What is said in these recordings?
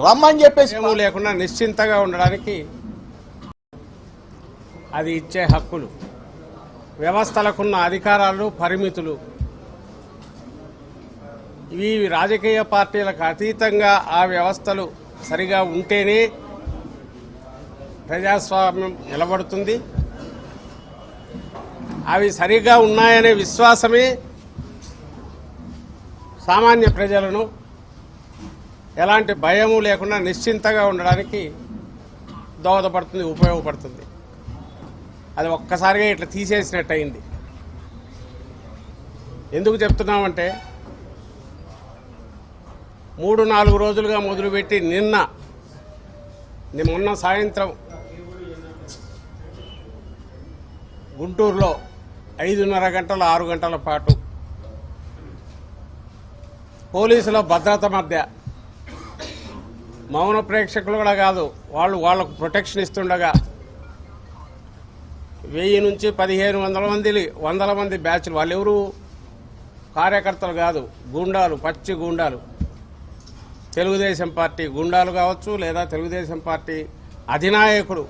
రమ్మని చెప్పేసి లేకుండా నిశ్చింతగా ఉండడానికి అది ఇచ్చే హక్కులు, వ్యవస్థలకున్న అధికారాలు, పరిమితులు, ఇవి రాజకీయ పార్టీలకు అతీతంగా ఆ వ్యవస్థలు సరిగా ఉంటేనే ప్రజాస్వామ్యం నిలబడుతుంది. అవి సరిగా ఉన్నాయనే విశ్వాసమే సామాన్య ప్రజలను ఎలాంటి భయము లేకుండా నిశ్చింతగా ఉండడానికి దోహదపడుతుంది, ఉపయోగపడుతుంది. అది ఒక్కసారిగా ఇట్లా తీసేసినట్టు అయింది. ఎందుకు చెప్తున్నామంటే 3-4 రోజులుగా మొదలుపెట్టి మొన్న సాయంత్రం గుంటూరులో 5:30 గంటలు 6 గంటల పాటు పోలీసుల భద్రత మధ్య మౌన ప్రేక్షకులు కూడా కాదు, వాళ్లకు ప్రొటెక్షన్ ఇస్తుండగా 1000 నుంచి 1500 మంది బ్యాచ్లు, వాళ్ళెవరు కార్యకర్తలు కాదు, గూండాలు, పచ్చి గూండాలు, తెలుగుదేశం పార్టీ గూండాలు కావచ్చు, లేదా తెలుగుదేశం పార్టీ అధినాయకుడు,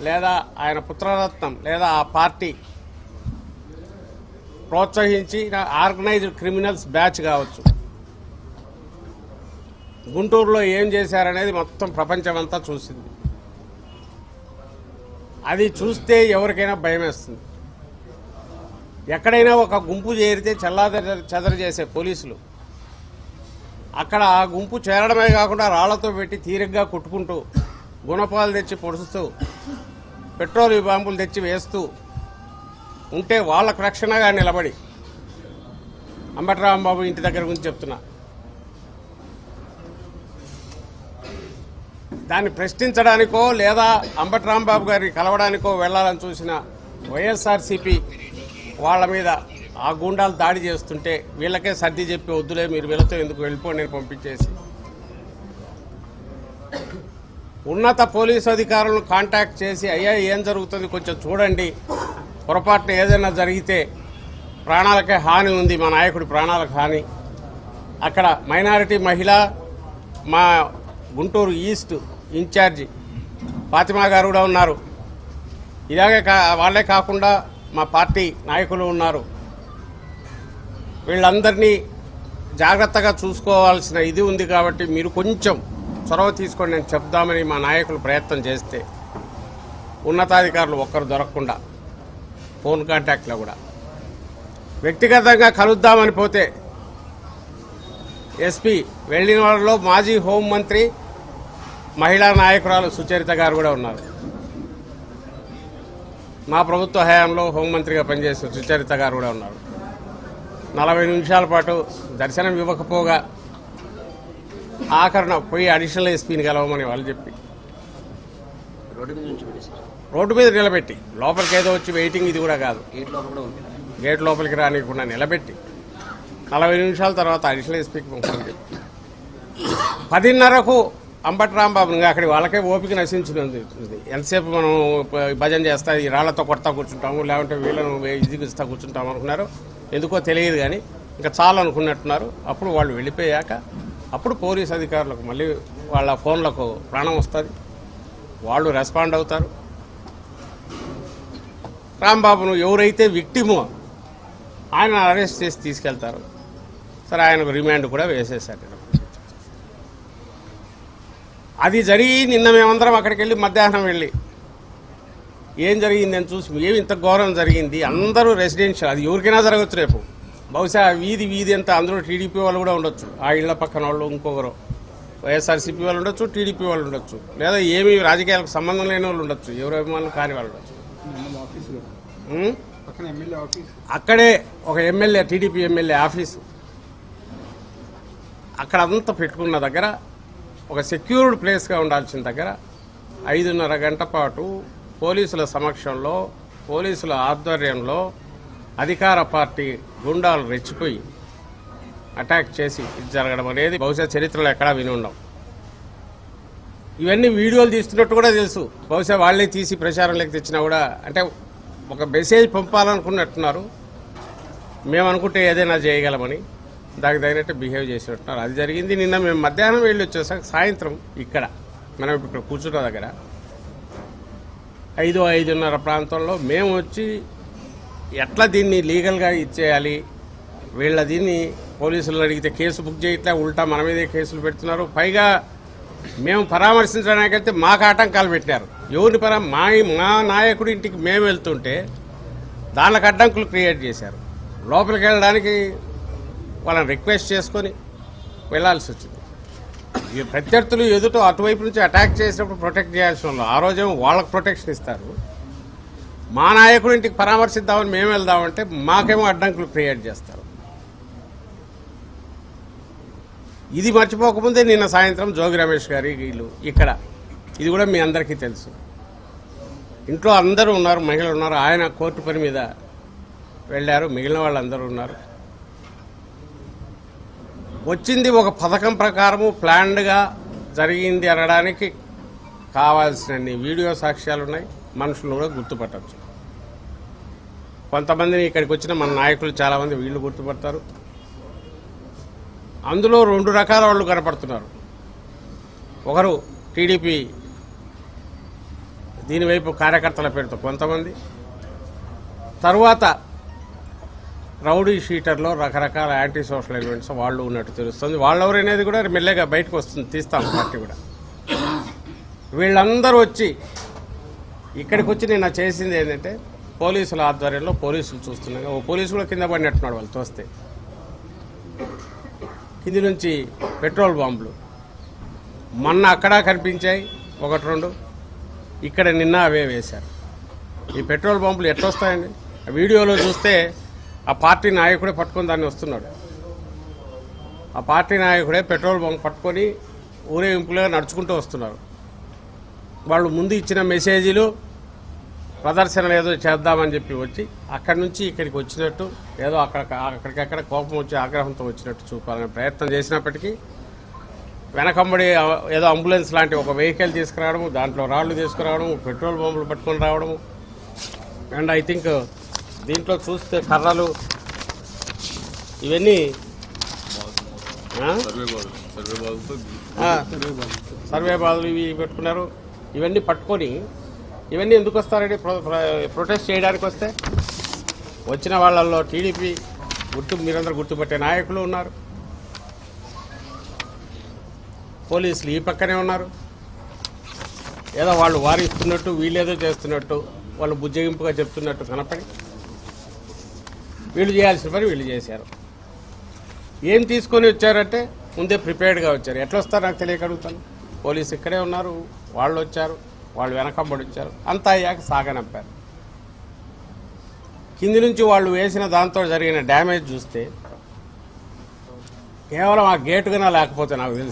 లేదా ఆయన పుత్రరత్నం, లేదా ఆ పార్టీ ప్రోత్సహించి ఆర్గనైజ్డ్ క్రిమినల్స్ బ్యాచ్ కావచ్చు. గుంటూరులో ఏం చేశారనేది మొత్తం ప్రపంచమంతా చూసింది. అది చూస్తే ఎవరికైనా భయం వేస్తుంది. ఎక్కడైనా ఒక గుంపు చేరితే చెదరు చేసే పోలీసులు అక్కడ ఆ గుంపు చేరడమే కాకుండా రాళ్లతో పెట్టి తీరిగ్గా కొట్టుకుంటూ, గుణపాలు తెచ్చి పొడుస్తూ, పెట్రోల్ బాంబులు తెచ్చి వేస్తూ ఉంటే వాళ్ళకు రక్షణగా నిలబడి, అంబటి రాంబాబు ఇంటి దగ్గర గురించి చెప్తున్నా, దాన్ని ప్రశ్నించడానికో లేదా అంబటి రాంబాబు గారిని కలవడానికో వెళ్లాలని చూసిన వైఎస్ఆర్సీపీ వాళ్ళ మీద ఆ గూండాలు దాడి చేస్తుంటే వీళ్ళకే సర్ది చెప్పి, వద్దులే మీరు వీళ్ళతో ఎందుకు వెళ్ళిపోండి నేను పంపించేసి, ఉన్నత పోలీసు అధికారులను కాంటాక్ట్ చేసి, అయ్యా ఏం జరుగుతుంది కొంచెం చూడండి, పొరపాటున ఏదైనా జరిగితే ప్రాణాలకే హాని ఉంది, మా నాయకుడి ప్రాణాలకు హాని. అక్కడ మైనారిటీ మహిళ, మా గుంటూరు ఈస్ట్ ఇన్ఛార్జి ఫాతిమా గారు కూడా ఉన్నారు. ఇలాగే వాళ్ళే కాకుండా మా పార్టీ నాయకులు ఉన్నారు. వీళ్ళందరినీ జాగ్రత్తగా చూసుకోవాల్సిన ఇది ఉంది కాబట్టి మీరు కొంచెం చొరవ తీసుకొని నేను చెప్దామని మా నాయకులు ప్రయత్నం చేస్తే ఉన్నతాధికారులు ఒక్కరు దొరకకుండా ఫోన్ కాంటాక్ట్లో కూడా వ్యక్తిగతంగా కలుద్దామని పోతే ఎస్పీ వెళ్లిన వాళ్ళలో మాజీ హోంమంత్రి, మహిళా నాయకురాలు సుచరిత గారు కూడా ఉన్నారు. మా ప్రభుత్వ హయాంలో హోంమంత్రిగా పనిచేసిన సుచరిత గారు కూడా ఉన్నారు. 40 నిమిషాల పాటు దర్శనం ఇవ్వకపోగా ఆఖరణ పోయి అడిషనల్ ఎస్పీని కలవమని వాళ్ళు చెప్పి రోడ్డు మీద నిలబెట్టి, లోపలికి ఏదో వచ్చి వెయిటింగ్ ఇది కూడా కాదు, గేట్ లోపలికి రానికుండా నిలబెట్టి 40 నిమిషాల తర్వాత అడిషనల్ ఎస్పీకి పంపని చెప్పి 10:30కు అంబటి రాంబాబు అక్కడి వాళ్ళకే ఓపిక నశించింది. ఎంతసేపు మనం భజన చేస్తా, ఈ రాళ్లతో కొడతా కూర్చుంటాము, లేకుంటే వీళ్ళను ఇదిగిస్తా కూర్చుంటాము అనుకున్నారు. ఎందుకో తెలియదు కానీ ఇంకా చాలు అనుకున్నట్టున్నారు. అప్పుడు వాళ్ళు వెళ్ళిపోయాక అప్పుడు పోలీస్ అధికారులకు మళ్ళీ వాళ్ళ ఫోన్లకు ప్రాణం వస్తుంది, వాళ్ళు రెస్పాండ్ అవుతారు. రాంబాబును ఎవరైతే విక్టిమో ఆయన అరెస్ట్ చేసి తీసుకెళ్తారు. సరే, ఆయనకు రిమాండ్ కూడా వేసేశారు. అది జరిగి నిన్న మేమందరం అక్కడికి వెళ్ళి మధ్యాహ్నం వెళ్ళి ఏం జరిగిందని చూసి, ఏమి ఇంత ఘోరం జరిగింది, అందరూ రెసిడెన్షియల్, అది ఎవరికైనా జరగచ్చు రేపు, బహుశా వీధి అంతా అందులో టీడీపీ వాళ్ళు కూడా ఉండొచ్చు, ఆ ఇళ్ల పక్కన వాళ్ళు ఇంకొకరు వైఎస్ఆర్సీపీ వాళ్ళు ఉండొచ్చు, టీడీపీ వాళ్ళు ఉండొచ్చు, లేదా ఏమీ రాజకీయాలకు సంబంధం లేని వాళ్ళు ఉండొచ్చు, ఎవరు అభిమానులు కాని వాళ్ళు ఉండొచ్చు. అక్కడే ఒక ఎమ్మెల్యే, టీడీపీ ఎమ్మెల్యే ఆఫీసు, అక్కడ అంతా పెట్టుకున్న దగ్గర ఒక సెక్యూర్డ్ ప్లేస్గా ఉండాల్సిన దగ్గర 5:30 గంట పాటు పోలీసుల సమక్షంలో, పోలీసుల ఆధ్వర్యంలో అధికార పార్టీ గుండాలు రెచ్చిపోయి అటాక్ చేసి ఇది జరగడం అనేది బహుశా చరిత్రలో ఎక్కడా విని ఉన్నాం. ఇవన్నీ వీడియోలు తీస్తున్నట్టు కూడా తెలుసు, బహుశా వాళ్లే తీసి ప్రచారంలోకి తెచ్చినా కూడా, అంటే ఒక మెసేజ్ పంపాలనుకున్నట్టున్నారు. మేము అనుకుంటే ఏదైనా చేయగలమని, దానికి తగినట్టు బిహేవ్ చేసినట్టున్నారు. అది జరిగింది. నిన్న మేము మధ్యాహ్నం వెళ్ళి వచ్చేసాక సాయంత్రం ఇక్కడ మనం ఇక్కడ కూర్చున్న దగ్గర 5-5:30 ప్రాంతంలో మేము వచ్చి ఎట్లా దీన్ని లీగల్గా ఇచ్చేయాలి, వీళ్ళ దీన్ని పోలీసులను అడిగితే కేసు బుక్ చేయట్లే, ఉల్టా మన మీదే కేసులు పెడుతున్నారు. పైగా మేము పరామర్శించడానికి వెళ్తే మాకు ఆటంకాలు పెట్టారు. ఎవరిని మా నాయకుడి ఇంటికి మేము వెళ్తుంటే దానికి అడ్డంకులు క్రియేట్ చేశారు. లోపలికి వెళ్ళడానికి వాళ్ళని రిక్వెస్ట్ చేసుకొని వెళ్లాల్సి వచ్చింది. ఈ ప్రత్యర్థులు ఎదుట అటువైపు నుంచి అటాక్ చేసినప్పుడు ప్రొటెక్ట్ చేయాల్సిన వాళ్ళు ఆ రోజేమో వాళ్ళకు ప్రొటెక్షన్ ఇస్తారు. మా నాయకుడి ఇంటికి పరామర్శిద్దామని మేము వెళ్దామంటే మాకేమో అడ్డంకులు క్రియేట్ చేస్తారు. ఇది మర్చిపోకముందే నిన్న సాయంత్రం జోగి రమేష్ గారి వీళ్ళు ఇక్కడ, ఇది కూడా మీ అందరికీ తెలుసు, ఇంట్లో అందరూ ఉన్నారు, మహిళలు ఉన్నారు. ఆయన కోర్టు పని మీద వెళ్ళారు, మిగిలిన వాళ్ళందరూ ఉన్నారు. వచ్చింది ఒక పథకం ప్రకారము ప్లాన్డ్గా జరిగింది అనడానికి కావాల్సినన్ని వీడియో సాక్ష్యాలు ఉన్నాయి. మనుషులు కూడా గుర్తుపట్టచ్చు. కొంతమందిని ఇక్కడికి వచ్చిన మన నాయకులు చాలామంది వీళ్ళు గుర్తుపడతారు. అందులో 2 రకాల వాళ్ళు కనపడుతున్నారు. ఒకరు టీడీపీ దీనివైపు కార్యకర్తల పేరుతో కొంతమంది, తరువాత రౌడీ షీటర్లో రకరకాల యాంటీ సోషల్ ఎలిమెంట్స్ వాళ్ళు ఉన్నట్టు తెలుస్తుంది. వాళ్ళెవరనేది కూడా మెల్లగా బయటకు వస్తుంది, తీస్తాం పార్టీ కూడా. వీళ్ళందరూ వచ్చి ఇక్కడికి వచ్చి నిన్న చేసింది ఏంటంటే పోలీసుల ఆధ్వర్యంలో పోలీసులు చూస్తున్నాగా ఓ పోలీసు కూడా కింద పడినట్టున్నాడు వాళ్ళు తోస్తే. కింది నుంచి పెట్రోల్ బాంబులు మొన్న అక్కడ కనిపించాయి 1-2, ఇక్కడ నిన్న అవే వేశారు. ఈ పెట్రోల్ బాంబులు ఎట్లొస్తాయండి? ఆ వీడియోలో చూస్తే ఆ పార్టీ నాయకుడే పట్టుకొని దాన్ని వస్తున్నాడు. ఆ పార్టీ నాయకుడే పెట్రోల్ బంక్ పట్టుకొని ఊరేగింపులుగా నడుచుకుంటూ వస్తున్నారు. వాళ్ళు ముందు ఇచ్చిన మెసేజీలు ప్రదర్శనలు ఏదో చేద్దామని చెప్పి వచ్చి అక్కడి నుంచి ఇక్కడికి వచ్చినట్టు ఏదో అక్కడికక్కడ కోపం వచ్చి ఆగ్రహంతో వచ్చినట్టు చూపాలనే ప్రయత్నం చేసినప్పటికీ వెనకంబడి ఏదో అంబులెన్స్ లాంటి ఒక వెహికల్ తీసుకురావడము, దాంట్లో రాళ్లు తీసుకురావడము, పెట్రోల్ బాంబులు పట్టుకొని రావడము. అండ్ ఐ థింక్ దీంట్లో చూస్తే కర్రలు ఇవన్నీ సర్వే బాధలు ఇవి పెట్టుకున్నారు. ఇవన్నీ పట్టుకొని ఇవన్నీ ఎందుకు వస్తారండి? ప్రొటెస్ట్ చేయడానికి వస్తే వచ్చిన వాళ్ళల్లో టీడీపీ మీరందరూ గుర్తుపట్టే నాయకులు ఉన్నారు, పోలీసులు ఈ పక్కనే ఉన్నారు. ఏదో వాళ్ళు వారిస్తున్నట్టు వీళ్ళేదో చేస్తున్నట్టు వాళ్ళు బుజ్జగింపుగా చెప్తున్నట్టు కనపడి వీళ్ళు చేయాల్సిన పని వీళ్ళు చేశారు. ఏం తీసుకొని వచ్చారంటే ముందే ప్రిపేర్డ్గా వచ్చారు. ఎట్లా వస్తారు నాకు తెలియక అడుగుతాను. పోలీసు ఇక్కడే ఉన్నారు, వాళ్ళు వచ్చారు, వాళ్ళు వెనకంబడి వచ్చారు. అంతా అయ్యాక సాగనంపారు. కింది నుంచి వాళ్ళు వేసిన దాంతో జరిగిన డ్యామేజ్ చూస్తే కేవలం ఆ గేటుగానే లేకపోతే నాకు తెలుసు